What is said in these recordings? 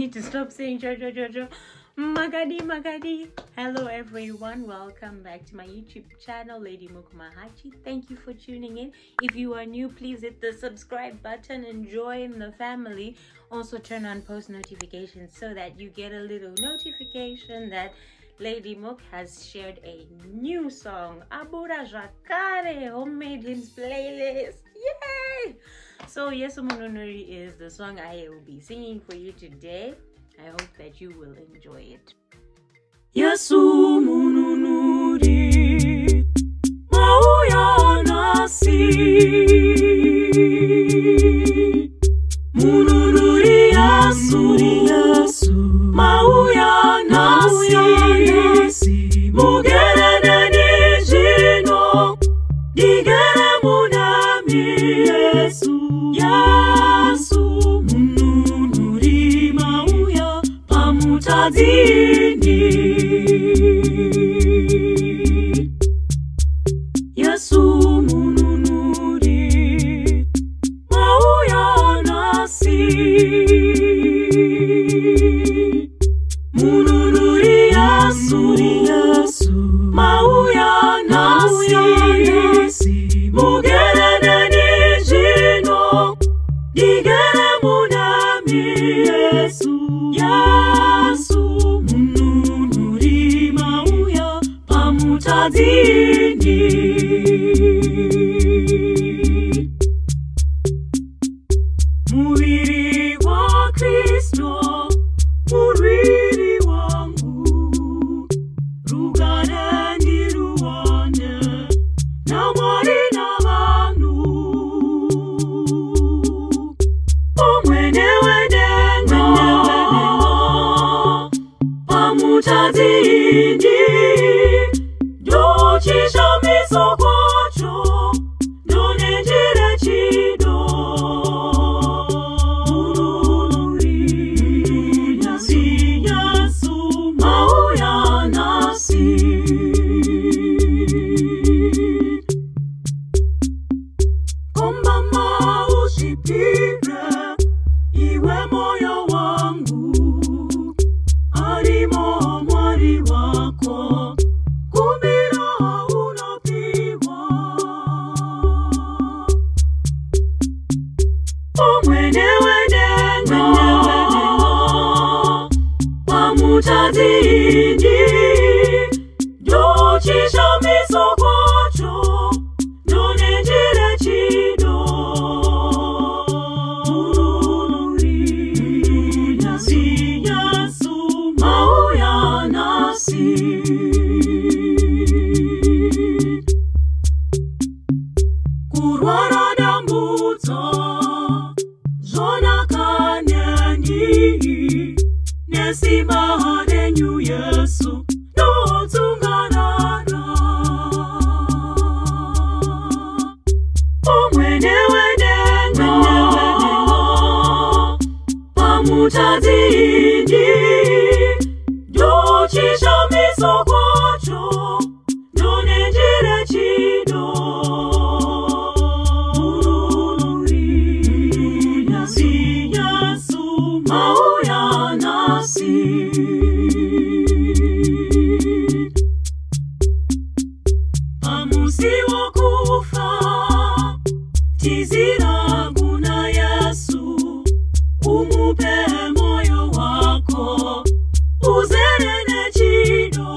need to stop saying jo. Magadi. Hello everyone, welcome back to my YouTube channel, Lady Muk. Thank you for tuning in. If you are new, please hit the subscribe button and join the family. Also turn on post notifications so that you get a little notification that Lady Muk has shared a new song, Abura Jakare, homemade hymns playlist. Yay! So Yesu Mununuri is the song I will be singing for you today. I hope that you will enjoy it. Yesu Mununuri, mauya nasi. Mununuri Yesu, mauya nasi. Mugere nani jino, digere munami Yesu. Yesu Mununuri mauya pamutadini. Yesu Mununuri mauya nasi. Mununuri Yesu mauya nasi. Mugere nani jino, digere munami Yesu. Yesu Mununuri mauya pamutadini. Muviri wa Kristo, murwiri wangu, rugare ndiruwane, na mwari na vanhu. Omwenewe dengo, pamutadini. Dochisha misokocho, donenjire chido. Yesu mauya nasi. Komba maushipire, iwe moyo wangu, alimo mwari wako, kumira unapigwa. Omwenewe dengo, pamutadini. Dochisha misokocho, donenjire chido. Yesu mauya nasi. Kurwara dambuto, Shona kanyendi. Nesimba nenyu Yesu, no tunganana. Omwenewe dengo, pamutadini. Dochisha misokocho, donenjire chido. Yesu mauya nasi. Pamusiwa kufa, tizira guna Yesu. Umupe moyo wako, uzerene chido.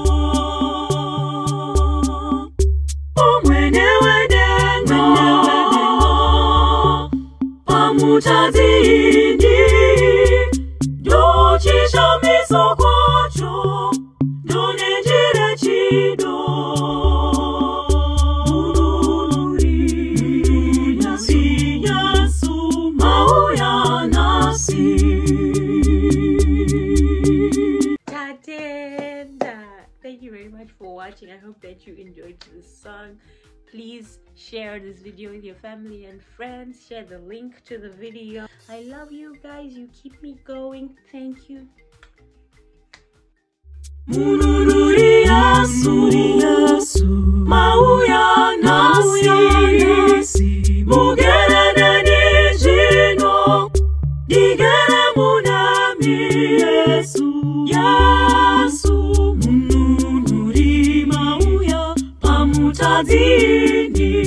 Omwenewe dengo, pamutadini. Dochisha misokocho, donenjire chido. Yesu mauya nasi. Tatenda. Thank you very much for watching. I hope that you enjoyed this song. Please share this video with your family and friends. Share the link to the video. I love you guys. You keep me going. Thank you. Mununuri Yesu mauya nasi. Mugere nani jino, digere munami Yesu Mununuri mauya pamutadzini.